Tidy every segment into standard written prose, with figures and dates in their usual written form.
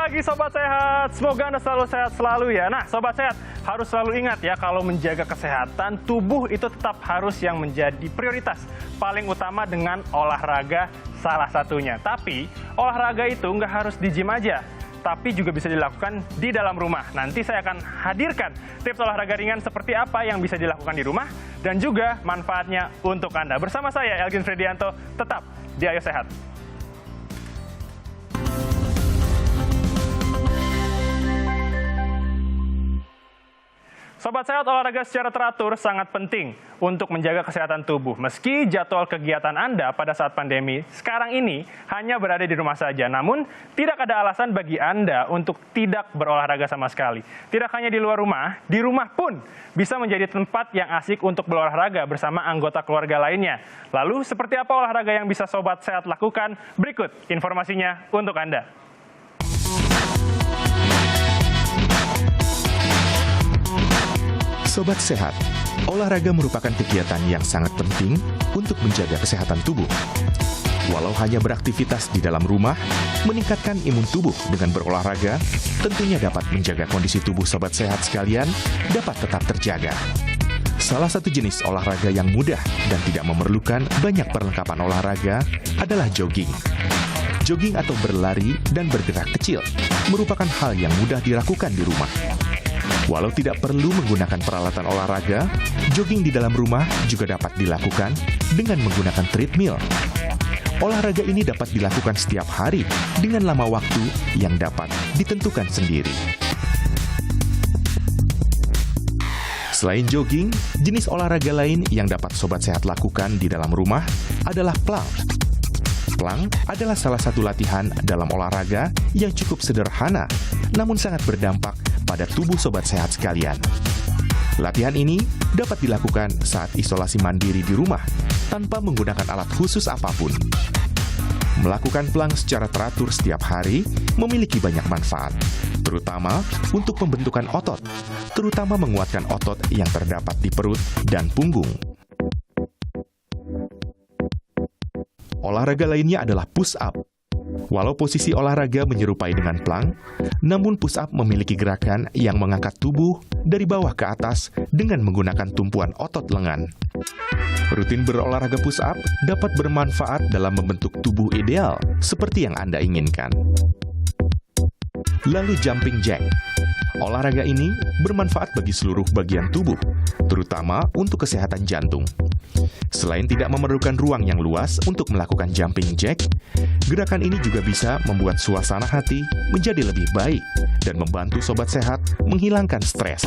pagi Sobat Sehat, semoga Anda selalu sehat selalu ya. Nah Sobat Sehat, harus selalu ingat ya kalau menjaga kesehatan tubuh itu tetap harus yang menjadi prioritas. Paling utama dengan olahraga salah satunya. Tapi olahraga itu nggak harus di gym aja, tapi juga bisa dilakukan di dalam rumah. Nanti saya akan hadirkan tips olahraga ringan seperti apa yang bisa dilakukan di rumah dan juga manfaatnya untuk Anda. Bersama saya Elgin Fredianto, tetap di Ayo Sehat. Sobat Sehat, olahraga secara teratur sangat penting untuk menjaga kesehatan tubuh. Meski jadwal kegiatan Anda pada saat pandemi sekarang ini hanya berada di rumah saja, namun tidak ada alasan bagi Anda untuk tidak berolahraga sama sekali. Tidak hanya di luar rumah, di rumah pun bisa menjadi tempat yang asik untuk berolahraga bersama anggota keluarga lainnya. Lalu, seperti apa olahraga yang bisa Sobat Sehat lakukan? Berikut informasinya untuk Anda. Sobat Sehat, olahraga merupakan kegiatan yang sangat penting untuk menjaga kesehatan tubuh. Walau hanya beraktivitas di dalam rumah, meningkatkan imun tubuh dengan berolahraga tentunya dapat menjaga kondisi tubuh Sobat Sehat sekalian dapat tetap terjaga. Salah satu jenis olahraga yang mudah dan tidak memerlukan banyak perlengkapan olahraga adalah jogging. Jogging atau berlari dan bergerak kecil merupakan hal yang mudah dilakukan di rumah. Walau tidak perlu menggunakan peralatan olahraga, jogging di dalam rumah juga dapat dilakukan dengan menggunakan treadmill. Olahraga ini dapat dilakukan setiap hari dengan lama waktu yang dapat ditentukan sendiri. Selain jogging, jenis olahraga lain yang dapat Sobat Sehat lakukan di dalam rumah adalah plank. Plank adalah salah satu latihan dalam olahraga yang cukup sederhana, namun sangat berdampak pada tubuh Sobat Sehat sekalian. Latihan ini dapat dilakukan saat isolasi mandiri di rumah, tanpa menggunakan alat khusus apapun. Melakukan plank secara teratur setiap hari memiliki banyak manfaat, terutama untuk pembentukan otot, terutama menguatkan otot yang terdapat di perut dan punggung. Olahraga lainnya adalah push-up. Walau posisi olahraga menyerupai dengan plank, namun push-up memiliki gerakan yang mengangkat tubuh dari bawah ke atas dengan menggunakan tumpuan otot lengan. Rutin berolahraga push-up dapat bermanfaat dalam membentuk tubuh ideal seperti yang Anda inginkan. Lalu jumping jack. Olahraga ini bermanfaat bagi seluruh bagian tubuh, terutama untuk kesehatan jantung. Selain tidak memerlukan ruang yang luas untuk melakukan jumping jack, gerakan ini juga bisa membuat suasana hati menjadi lebih baik dan membantu Sobat Sehat menghilangkan stres.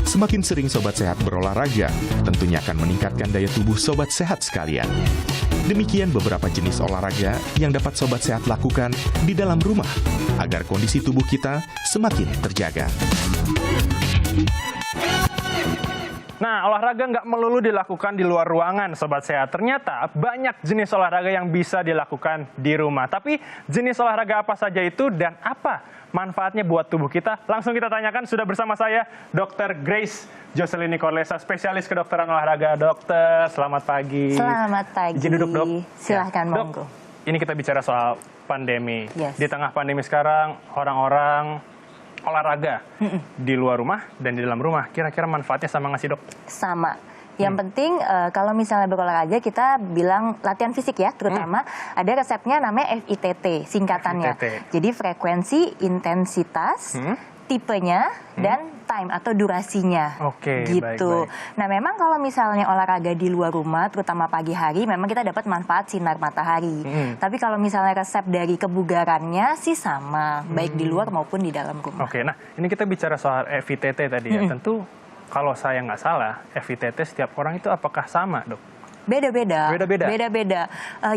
Semakin sering Sobat Sehat berolahraga, tentunya akan meningkatkan daya tubuh Sobat Sehat sekalian. Demikian beberapa jenis olahraga yang dapat Sobat Sehat lakukan di dalam rumah, agar kondisi tubuh kita semakin terjaga. Nah, olahraga nggak melulu dilakukan di luar ruangan, Sobat Sehat. Ternyata banyak jenis olahraga yang bisa dilakukan di rumah. Tapi jenis olahraga apa saja itu dan apa manfaatnya buat tubuh kita? Langsung kita tanyakan, sudah bersama saya Dr. Grace Jocelyn Nicolesa, spesialis kedokteran olahraga. Dokter, selamat pagi. Selamat pagi. Izin duduk, Dok. Silahkan, Dok, monggo. ini kita bicara soal pandemi. Yes. Di tengah pandemi sekarang, orang-orang olahraga di luar rumah dan di dalam rumah, kira-kira manfaatnya sama nggak sih, Dok? Sama. Yang penting kalau misalnya berolahraga kita bilang latihan fisik ya, terutama ada resepnya namanya FITT singkatannya. FITT. Jadi frekuensi, intensitas, tipenya, dan time atau durasinya. Oke, gitu. baik. Nah, memang kalau misalnya olahraga di luar rumah, terutama pagi hari, memang kita dapat manfaat sinar matahari. Tapi kalau misalnya resep dari kebugarannya sih sama, baik di luar maupun di dalam rumah. Oke, nah ini kita bicara soal FITT tadi ya. Tentu kalau saya nggak salah, FITT setiap orang itu apakah sama, Dok? Beda-beda. Beda-beda. Beda-beda.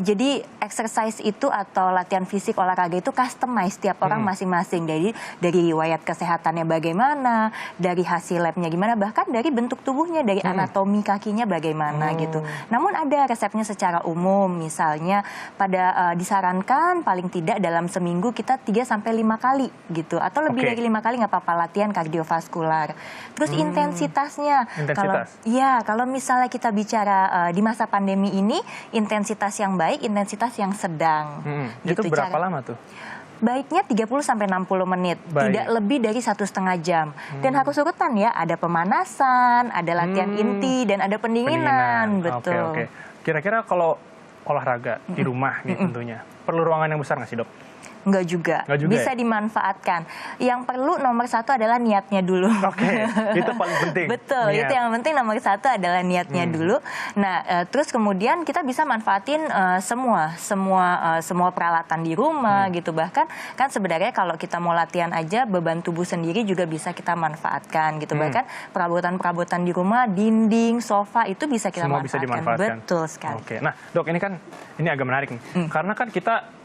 Jadi exercise itu atau latihan fisik olahraga itu customize tiap orang masing-masing. Dari riwayat kesehatannya bagaimana, dari hasil labnya gimana, bahkan dari bentuk tubuhnya, dari anatomi kakinya bagaimana gitu. Namun ada resepnya secara umum, misalnya pada disarankan paling tidak dalam seminggu kita 3-5 kali gitu, atau lebih dari 5 kali nggak apa-apa latihan kardiovaskular. Terus intensitasnya, Intensitas. kalau misalnya kita bicara di masa pandemi ini intensitas yang baik, intensitas yang sedang. Itu berapa lama tuh? Baiknya 30-60 menit, Baik. tidak lebih dari 1,5 jam. Dan harus urutan ya, ada pemanasan, ada latihan inti, dan ada pendinginan. Betul. Oke. Kira-kira kalau olahraga di rumah nih tentunya, perlu ruangan yang besar nggak sih, Dok? Enggak juga, bisa dimanfaatkan. Yang perlu nomor satu adalah niatnya dulu. Oke, itu paling penting. Betul, Niat. itu yang penting nomor satu adalah niatnya dulu. Nah, terus kemudian kita bisa manfaatin semua peralatan di rumah gitu. Bahkan kan sebenarnya kalau kita mau latihan aja beban tubuh sendiri juga bisa kita manfaatkan gitu. Bahkan perabotan-perabotan di rumah, dinding, sofa itu bisa kita Semua manfaatkan. bisa dimanfaatkan. Betul sekali. Oke, nah Dok ini agak menarik nih, karena kan kita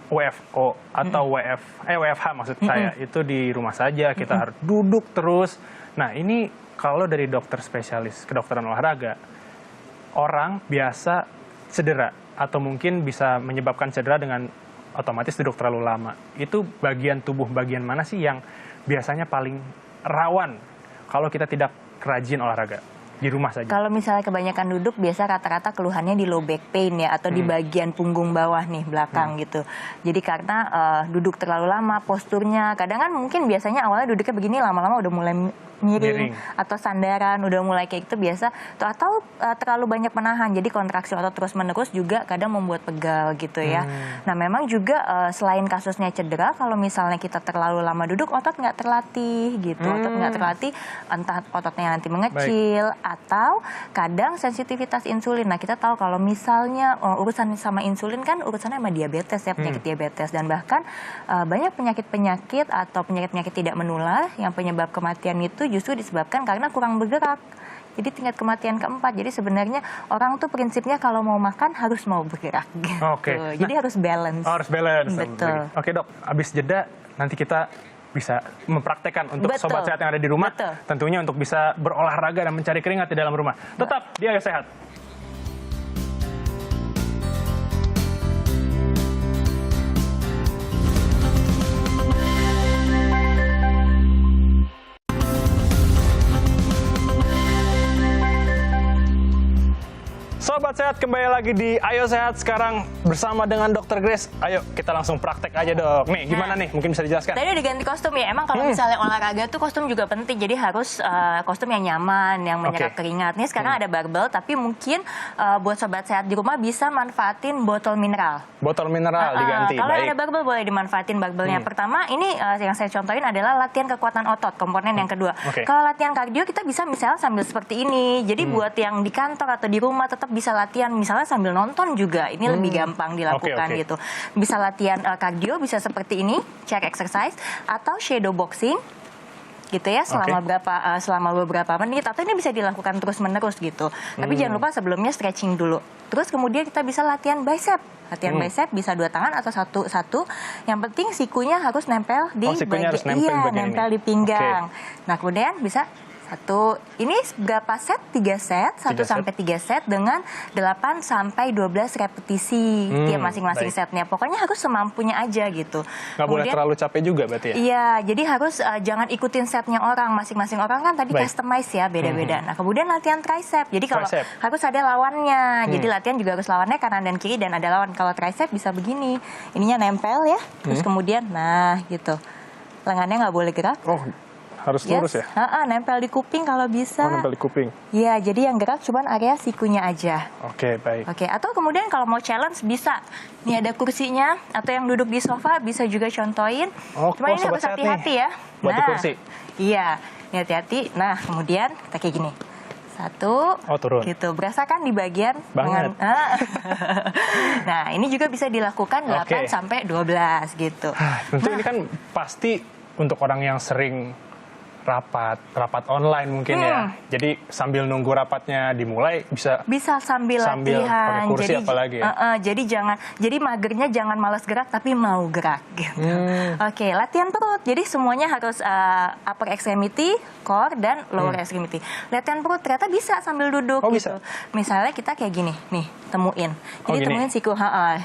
WFO atau WFH maksud saya itu di rumah saja, kita harus duduk terus. Nah ini kalau dari dokter spesialis kedokteran olahraga, orang biasa cedera atau mungkin bisa menyebabkan cedera dengan otomatis duduk terlalu lama. Itu bagian tubuh bagian mana sih yang biasanya paling rawan kalau kita tidak rajin olahraga? Di rumah saja. Kalau misalnya kebanyakan duduk, biasa rata-rata keluhannya di low back pain ya, atau di bagian punggung bawah nih, belakang gitu. Jadi karena duduk terlalu lama, posturnya, kadang kan mungkin biasanya awalnya duduknya begini, lama-lama udah mulai miring atau sandaran, udah mulai kayak gitu biasa. Atau terlalu banyak menahan, jadi kontraksi otot terus-menerus juga kadang membuat pegal gitu ya. Nah memang juga selain kasusnya cedera, kalau misalnya kita terlalu lama duduk, otot nggak terlatih gitu. Otot nggak terlatih, entah ototnya nanti mengecil, atau kadang sensitivitas insulin. Nah kita tahu kalau misalnya urusan sama insulin kan urusannya sama diabetes ya, penyakit diabetes. Dan bahkan banyak penyakit-penyakit atau penyakit-penyakit tidak menular yang penyebab kematian itu justru disebabkan karena kurang bergerak. Jadi tingkat kematian keempat. Jadi sebenarnya orang tuh prinsipnya kalau mau makan harus mau bergerak. Gitu. Oke. Jadi harus balance. Harus balance. Betul. Oke Dok, habis jeda nanti kita bisa mempraktekkan untuk sobat sehat yang ada di rumah. Tentunya untuk bisa berolahraga dan mencari keringat di dalam rumah. Tetap di Ayo Sehat. Sobat Sehat, kembali lagi di Ayo Sehat sekarang bersama dengan Dr. Grace. Ayo kita langsung praktek aja Dok. Nih gimana nih? Mungkin bisa dijelaskan. Tadi udah ganti kostum ya. Emang kalau misalnya olahraga tuh kostum juga penting. Jadi harus kostum yang nyaman, yang menyerap keringat. Nih sekarang ada barbel, tapi mungkin buat Sobat Sehat di rumah bisa manfaatin botol mineral. Botol mineral diganti. Kalau ada barbel boleh dimanfaatin barbelnya. Pertama ini yang saya contohin adalah latihan kekuatan otot, komponen yang kedua. Kalau latihan kardio kita bisa misalnya sambil seperti ini. Jadi buat yang di kantor atau di rumah tetap bisa latihan misalnya sambil nonton juga. Ini lebih gampang dilakukan gitu. Bisa latihan kardio, bisa seperti ini, chair exercise, atau shadow boxing gitu ya selama beberapa menit, atau ini bisa dilakukan terus-menerus gitu. Tapi jangan lupa sebelumnya stretching dulu. Terus kemudian kita bisa latihan bicep. Latihan bicep bisa 2 tangan atau satu. Yang penting sikunya harus nempel di nempel di pinggang. Nah, kemudian bisa ini berapa set? 3 set, 1 sampai 3 set dengan 8 sampai 12 repetisi tiap masing-masing setnya. Pokoknya harus semampunya aja gitu. Nggak boleh terlalu capek juga berarti ya? Iya, jadi harus jangan ikutin setnya orang. Masing-masing orang kan tadi customize ya, beda-beda. Nah, kemudian latihan tricep. Jadi kalau harus ada lawannya. Jadi latihan juga harus lawannya kanan dan kiri dan ada lawan. Kalau tricep bisa begini. Ininya nempel ya. Terus kemudian, nah gitu. Lengannya nggak boleh gerak. Harus lurus ya? Nempel di kuping kalau bisa. Nempel di kuping. Iya, jadi yang gerak cuma area sikunya aja. Oke, baik. Oke, atau kemudian kalau mau challenge bisa. Ini ada kursinya, atau yang duduk di sofa bisa juga contohin. Cuma ini harus hati-hati ya. Buat di kursi? Iya, ini hati-hati. Nah, kemudian kita kayak gini. 1, turun. Gitu. Berasa kan di bagian banget. Nah, ini juga bisa dilakukan 8 sampai 12 gitu. Tentu ini kan pasti untuk orang yang sering rapat online mungkin ya. Jadi sambil nunggu rapatnya dimulai bisa sambil latihan. Pakai kursi jadi, apalagi ya. Jadi magernya jangan malas gerak tapi mau gerak gitu. Oke, latihan perut. Jadi semuanya harus upper extremity, core dan lower extremity. Latihan perut ternyata bisa sambil duduk gitu. Bisa. Misalnya kita kayak gini, nih, temuin. Jadi temuin siku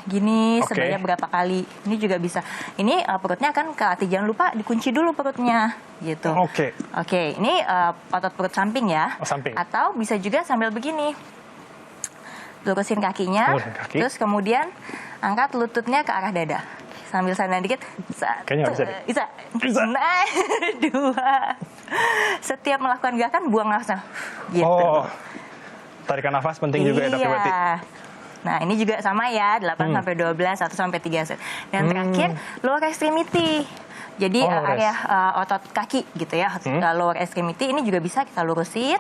gini sebanyak berapa kali. Ini juga bisa. Ini perutnya akan kelatih. Jangan lupa dikunci dulu perutnya gitu. Oke, ini otot perut samping ya. Samping. Atau bisa juga sambil begini. lurusin kakinya, Lurusin kaki. terus kemudian angkat lututnya ke arah dada. Sambil sandal dikit. Kayaknya nggak bisa deh. Bisa. Nah, 2. Setiap melakukan gerakan buang nafasnya. Gitu. Oh, tarikan nafas penting juga ya dok berarti. Nah, ini juga sama ya, 8 sampai 12, 1 sampai 3 set. Dan terakhir, lower extremity. Jadi area otot kaki gitu ya, lower extremity ini juga bisa kita lurusin.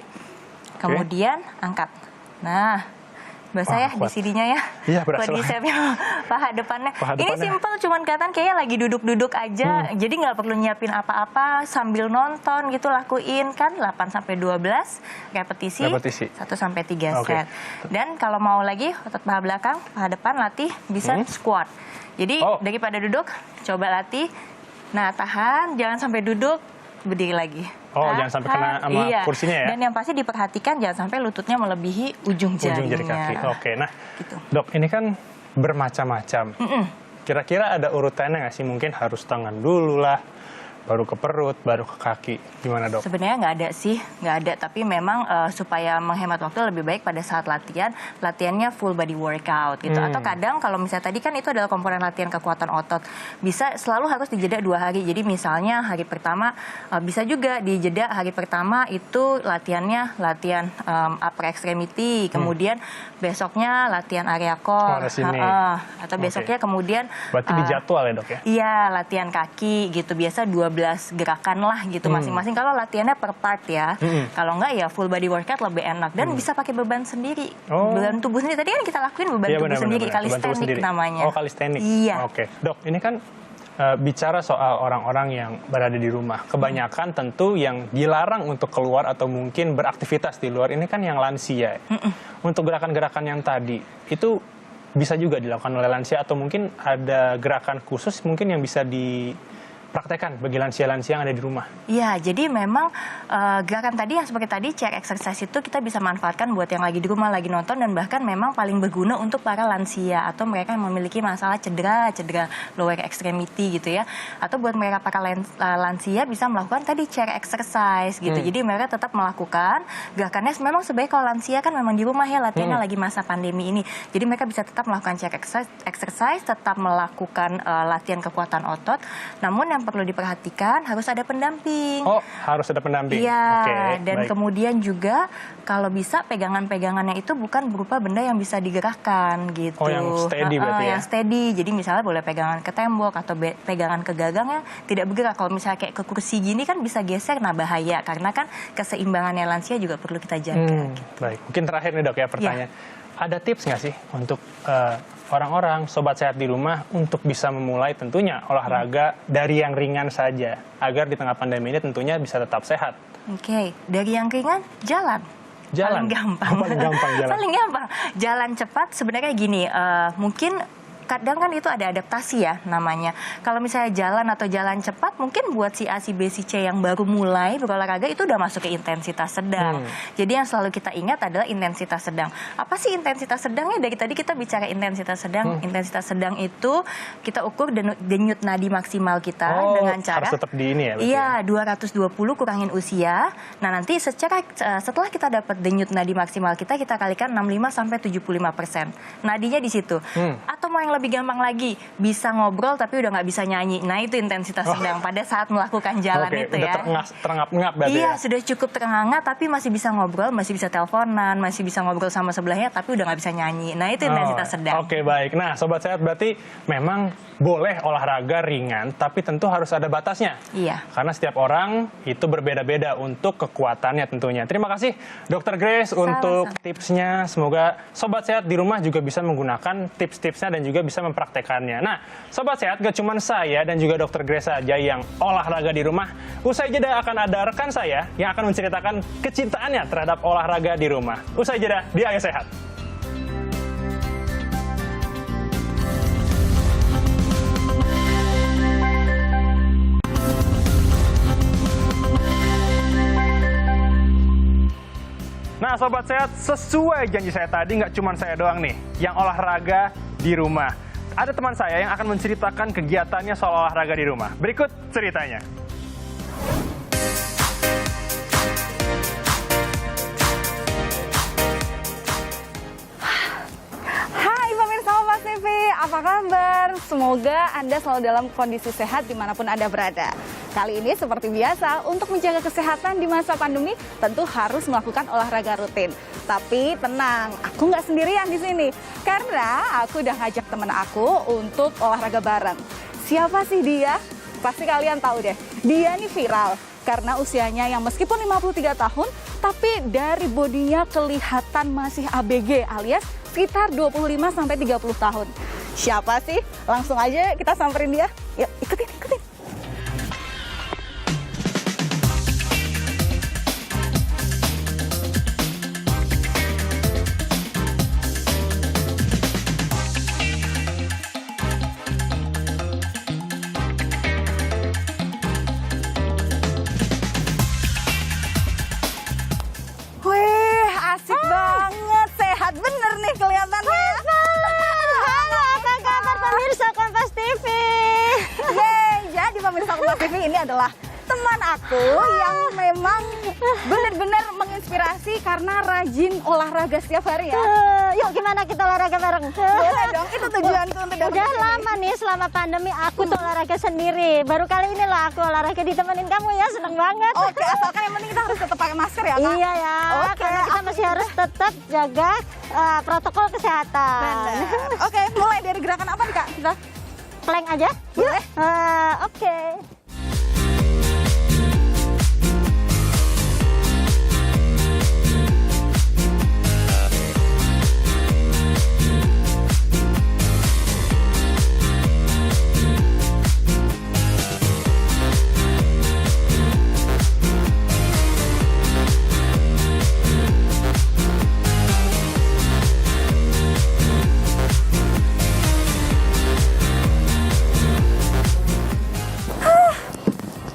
Kemudian angkat. Nah, basah ya di CD-nya ya. Iya, berasa. Quadricepsnya, paha depannya. Paha Ini depannya. simple, cuman kelihatan kayaknya lagi duduk-duduk aja. Jadi nggak perlu nyiapin apa-apa, sambil nonton gitu lakuin kan. 8 sampai 12 repetisi. 1 sampai 3 set. Dan kalau mau lagi otot paha belakang, paha depan latih bisa squat. Jadi daripada duduk, coba latih. Nah, tahan, jangan sampai duduk, berdiri lagi. Jangan sampai kena sama kursinya ya. Dan yang pasti diperhatikan jangan sampai lututnya melebihi ujung jari kaki. Oke, nah gitu. Dok, ini kan bermacam-macam. Kira-kira ada urutannya nggak sih? Mungkin harus tangan dulu lah, baru ke perut, baru ke kaki. Gimana dok? Sebenarnya nggak ada sih, nggak ada. Tapi memang supaya menghemat waktu lebih baik pada saat latihannya full body workout gitu. Atau kadang kalau misalnya tadi kan itu adalah komponen latihan kekuatan otot, bisa selalu harus dijeda 2 hari. Jadi misalnya hari pertama bisa juga dijeda hari pertama itu latihan upper extremity, kemudian besoknya latihan area core, atau besoknya kemudian. Berarti dijadwal ya dok ya? Iya, latihan kaki gitu. Biasa 12 gerakan lah gitu masing-masing kalau latihannya per part ya. Kalau enggak ya full body workout lebih enak dan bisa pakai beban sendiri. Beban tubuh sendiri. Tadi kan kita lakuin beban tubuh sendiri, calisthenics namanya. Oh, calisthenics. Iya. Oke. Dok, ini kan bicara soal orang-orang yang berada di rumah. Kebanyakan tentu yang dilarang untuk keluar atau mungkin beraktivitas di luar ini kan yang lansia. Untuk gerakan-gerakan yang tadi itu bisa juga dilakukan oleh lansia atau mungkin ada gerakan khusus mungkin yang bisa dipraktekkan bagi lansia-lansia yang ada di rumah. Iya, jadi memang gerakan tadi yang seperti tadi chair exercise itu kita bisa manfaatkan buat yang lagi di rumah, lagi nonton, dan bahkan memang paling berguna untuk para lansia atau mereka yang memiliki masalah cedera lower extremity gitu ya. Atau buat mereka para lansia bisa melakukan tadi chair exercise gitu. Jadi mereka tetap melakukan gerakannya. Memang sebaiknya kalau lansia kan memang di rumah ya latihannya lagi masa pandemi ini. Jadi mereka bisa tetap melakukan chair exercise, tetap melakukan latihan kekuatan otot. Namun yang perlu diperhatikan harus ada pendamping. Oh, harus ada pendamping. Iya, dan kemudian juga kalau bisa pegangan-pegangannya itu bukan berupa benda yang bisa digerakkan gitu. Oh, yang steady berarti ya? Yang steady, jadi misalnya boleh pegangan ke tembok atau pegangan ke gagang yang tidak bergerak. Kalau misalnya kayak ke kursi gini kan bisa geser, nah bahaya. Karena kan keseimbangannya lansia juga perlu kita jaga. Gitu. Baik, mungkin terakhir nih dok ya pertanyaan. Ada tips nggak sih untuk orang-orang sobat sehat di rumah untuk bisa memulai tentunya olahraga dari yang ringan saja agar di tengah pandemi ini tentunya bisa tetap sehat? Oke, dari yang ringan jalan. Paling gampang. Paling gampang jalan. Paling gampang. Jalan cepat sebenarnya gini, mungkin kadang kan itu ada adaptasi ya namanya. Kalau misalnya jalan atau jalan cepat, mungkin buat si A, si B, si C yang baru mulai berolahraga itu udah masuk ke intensitas sedang. Jadi yang selalu kita ingat adalah intensitas sedang. Apa sih intensitas sedangnya? Dari tadi kita bicara intensitas sedang. Intensitas sedang itu kita ukur denyut nadi maksimal kita dengan cara harus tetap di ini ya? Iya, 220 kurangin usia. Nah, nanti setelah kita dapat denyut nadi maksimal kita kalikan 65 sampai 75%. Nadinya di situ. Atau mau yang lebih gampang lagi, bisa ngobrol tapi udah nggak bisa nyanyi. Nah, itu intensitas sedang pada saat melakukan jalan itu ya. Terengap-engap berarti iya, ya? sudah cukup terengah tapi masih bisa ngobrol, masih bisa teleponan, masih bisa ngobrol sama sebelahnya tapi udah nggak bisa nyanyi. Nah, itu intensitas sedang. Oke, baik. Nah, sobat sehat berarti memang boleh olahraga ringan, tapi tentu harus ada batasnya. Iya. Karena setiap orang itu berbeda-beda untuk kekuatannya tentunya. Terima kasih Dr. Grace untuk tipsnya. Semoga sobat sehat di rumah juga bisa menggunakan tips-tipsnya dan juga bisa mempraktekannya. Nah, sobat sehat, gak cuma saya dan juga Dr. Grace saja yang olahraga di rumah. Usai jeda akan ada rekan saya yang akan menceritakan kecintaannya terhadap olahraga di rumah. Usai jeda di Ayo Sehat. Nah, sobat sehat, sesuai janji saya tadi, nggak cuma saya doang nih yang olahraga di rumah. Ada teman saya yang akan menceritakan kegiatannya soal olahraga di rumah. Berikut ceritanya. apa kabar? Semoga Anda selalu dalam kondisi sehat dimanapun Anda berada. Kali ini seperti biasa, untuk menjaga kesehatan di masa pandemi tentu harus melakukan olahraga rutin. Tapi tenang, aku nggak sendirian di sini. Karena aku udah ngajak temen aku untuk olahraga bareng. Siapa sih dia? Pasti kalian tahu deh, dia nih viral. Karena usianya yang meskipun 53 tahun, tapi dari bodinya kelihatan masih ABG alias sekitar 25-30 tahun. Siapa sih? Langsung aja kita samperin dia. Yuk, ikutin. Wih, asik banget. Sehat bener nih kelihatannya. Halo, apa kabar pemirsa Kompas TV? Yeay, jadi pemirsa Kompas TV ini adalah teman aku yang memang benar-benar menginspirasi karena rajin olahraga setiap hari ya. Yuk gimana kita olahraga bareng? Boleh dong, itu tujuanku untuk datang Udah ke sini. lama nih selama pandemi aku tuh olahraga sendiri. Baru kali ini lah aku olahraga ditemenin kamu ya, seneng banget. Oke, asalkan yang penting kita harus tetap pakai masker ya, Kak? Iya ya, Oke, karena kita masih harus tetap jaga protokol kesehatan. Benar. Oke, mulai dari gerakan apa nih, Kak? Kita Plank aja? boleh? Oke.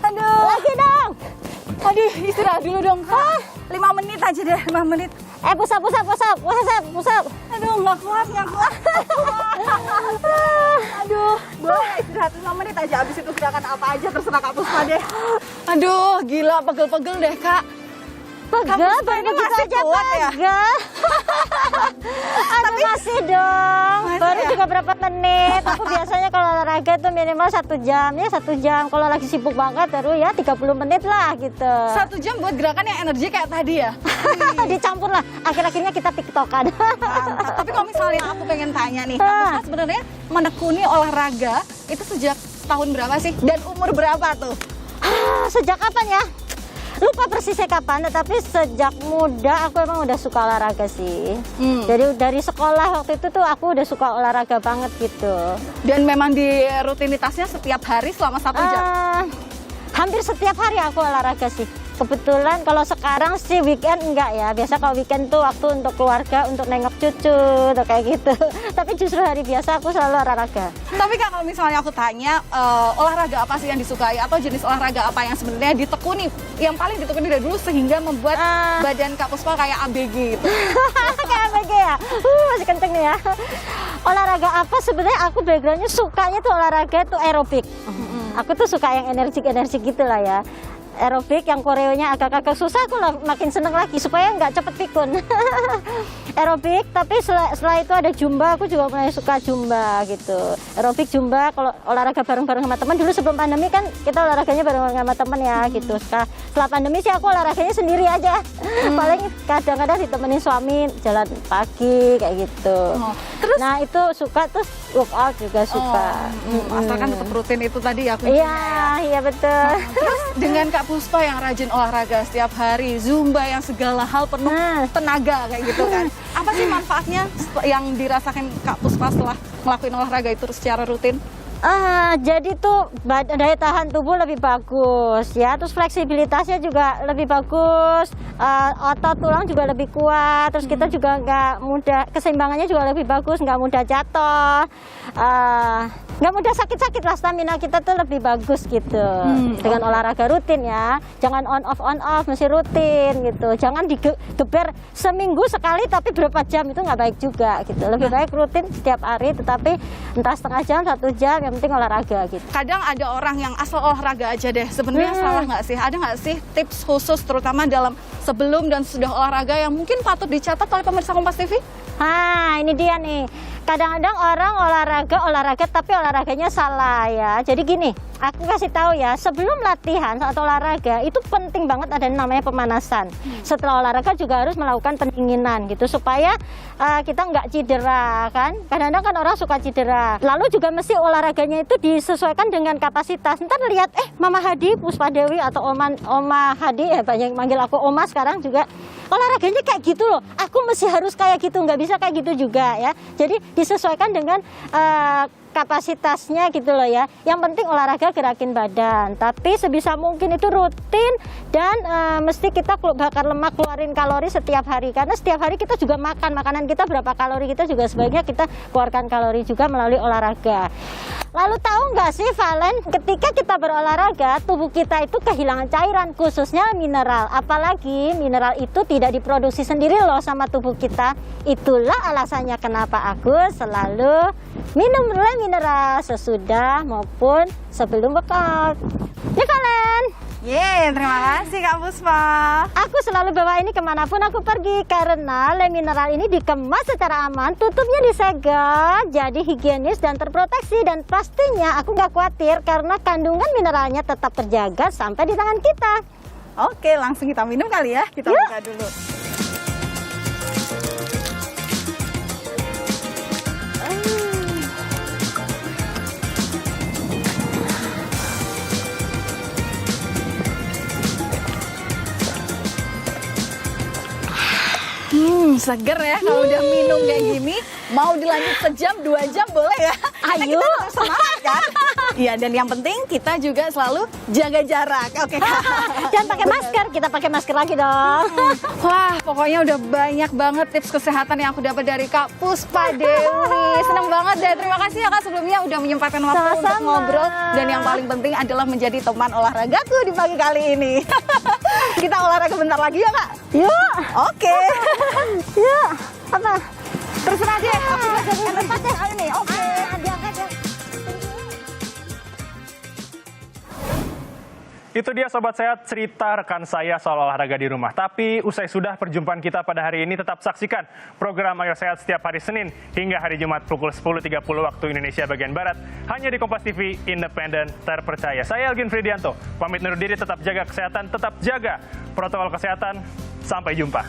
Aduh. Lagi dong. Aduh, istirahat dulu dong, Kak. 5 menit aja deh, 5 menit. Push up. Aduh, nggak kuat. Aduh, boleh istirahat 5 menit aja. Abis itu gerakan apa aja terserah Kak Puspa deh. Aduh, gila, pegel-pegel deh, Kak. Pegel, Puspa baru ini begitu masih aja kuat ya? pegel. Aduh, masih dong. Masih Baru ya? juga berapa menit. Aku biasanya kalau olahraga itu minimal 1 jam. Ya 1 jam. Kalau lagi sibuk banget baru ya 30 menit lah gitu. 1 jam buat gerakan yang energi kayak tadi ya? Dicampur lah. Akhir-akhirnya kita tiktokan. Mantap. Tapi kalau misalnya aku pengen tanya nih, Kak Puspa sebenarnya menekuni olahraga itu sejak tahun berapa sih? Dan umur berapa tuh? Sejak kapan ya? Lupa persisnya kapan, tetapi sejak muda aku emang udah suka olahraga sih. Jadi dari sekolah waktu itu tuh aku udah suka olahraga banget gitu. Dan memang di rutinitasnya setiap hari selama 1 jam? Hampir setiap hari aku olahraga sih. Kebetulan kalau sekarang sih weekend enggak ya. Biasa kalau weekend tuh waktu untuk keluarga, untuk nengok cucu, atau kayak gitu. Tapi justru hari biasa aku selalu olahraga. Tapi Kak, kalau misalnya aku tanya, olahraga apa sih yang disukai? Atau jenis olahraga apa yang sebenarnya ditekuni? Yang paling ditekuni dari dulu sehingga membuat badan Kak Puspa kayak ABG gitu. Kayak ABG ya? Masih kenceng nih ya. Olahraga apa sebenarnya aku backgroundnya sukanya tuh olahraga tuh aerobik. Aku tuh suka yang energik gitu lah ya. Aerobik yang koreonya agak-agak susah, aku makin seneng lagi supaya nggak cepet pikun. Aerobik, tapi setelah itu ada Zumba, aku juga mulai suka Zumba gitu. Aerobik, Zumba, kalau olahraga bareng-bareng sama teman, dulu sebelum pandemi kan kita olahraganya bareng sama teman ya gitu. Setelah pandemi sih aku olahraganya sendiri aja. Paling kadang-kadang ditemenin suami jalan pagi kayak gitu. Terus? Nah itu suka, terus workout juga suka. Asalkan tetap rutin itu tadi ya. Iya betul. Terus dengan Kak Puspa yang rajin olahraga setiap hari, Zumba yang segala hal penuh tenaga kayak gitu kan. Apa sih manfaatnya yang dirasakan Kak Puspa setelah ngelakuin olahraga itu secara rutin? Jadi tuh daya tahan tubuh lebih bagus ya, terus fleksibilitasnya juga lebih bagus, otot tulang juga lebih kuat, terus kita juga nggak mudah, keseimbangannya juga lebih bagus, nggak mudah jatuh, nggak mudah sakit-sakit lah, stamina kita tuh lebih bagus gitu dengan olahraga rutin ya. Jangan on off, mesti rutin gitu. Jangan digeber seminggu sekali tapi berapa jam, itu nggak baik juga gitu. Lebih baik rutin setiap hari, tetapi entah setengah jam, 1 jam, yang penting olahraga gitu. Kadang ada orang yang asal olahraga aja deh. Sebenarnya salah nggak sih? Ada nggak sih tips khusus terutama dalam sebelum dan sudah olahraga yang mungkin patut dicatat oleh pemirsa Kompas TV? Nah, ini dia nih. Kadang-kadang orang olahraga tapi olahraganya salah ya. Jadi gini, aku kasih tahu ya, sebelum latihan atau olahraga itu penting banget ada yang namanya pemanasan. Setelah olahraga juga harus melakukan pendinginan gitu supaya kita nggak cedera kan. Kadang-kadang kan orang suka cedera. Lalu juga mesti olahraganya itu disesuaikan dengan kapasitas. Ntar lihat Mama Hadi, Puspa Dewi atau Oma Hadi ya, banyak yang manggil aku Oma sekarang juga. Olahraganya kayak gitu loh, aku mesti harus kayak gitu, nggak bisa kayak gitu juga ya. Jadi disesuaikan dengan kapasitasnya gitu loh ya. Yang penting olahraga gerakin badan, tapi sebisa mungkin itu rutin dan mesti kita bakar lemak, keluarin kalori setiap hari. Karena setiap hari kita juga makan, makanan kita berapa kalori kita juga sebaiknya kita keluarkan kalori juga melalui olahraga. Lalu tahu nggak sih Valen, ketika kita berolahraga, tubuh kita itu kehilangan cairan, khususnya mineral. Apalagi mineral itu tidak diproduksi sendiri loh sama tubuh kita. Itulah alasannya kenapa aku selalu minum mineral sesudah maupun sebelum workout. Ya Valen? Yeay, terima kasih Kak Puspa. Aku selalu bawa ini kemanapun aku pergi karena le mineral ini dikemas secara aman, tutupnya disegel, jadi higienis dan terproteksi. Dan pastinya aku nggak khawatir karena kandungan mineralnya tetap terjaga sampai di tangan kita. Oke, langsung kita minum kali ya. Kita buka dulu. Seger ya kalau udah minum kayak gini. Mau dilanjut sejam, 2 jam boleh ya? Karena Ayo. kita tetap semangat kan? Iya, dan yang penting kita juga selalu jaga jarak. Oke Kak. Jangan pakai masker, kita pakai masker lagi dong. Wah, pokoknya udah banyak banget tips kesehatan yang aku dapat dari Kak Puspa Dewi. Senang banget deh. Terima kasih ya Kak sebelumnya udah menyempatkan waktu untuk Sama-sama. ngobrol. Dan yang paling penting adalah menjadi teman olahragaku di pagi kali ini. Kita olahraga bentar lagi ya Kak? Yuk, Oke. yuk. Apa? Terserah deh. Aku udah jadi tempat deh. Ayo nih, oke. Diangkat ya. Itu dia Sobat Sehat, cerita rekan saya soal olahraga di rumah. Tapi usai sudah perjumpaan kita pada hari ini, tetap saksikan program Ayo Sehat setiap hari Senin hingga hari Jumat pukul 10.30 waktu Indonesia bagian Barat. Hanya di Kompas TV, independen, terpercaya. Saya Elgin Fridianto, pamit undur diri, tetap jaga kesehatan, tetap jaga protokol kesehatan. Sampai jumpa.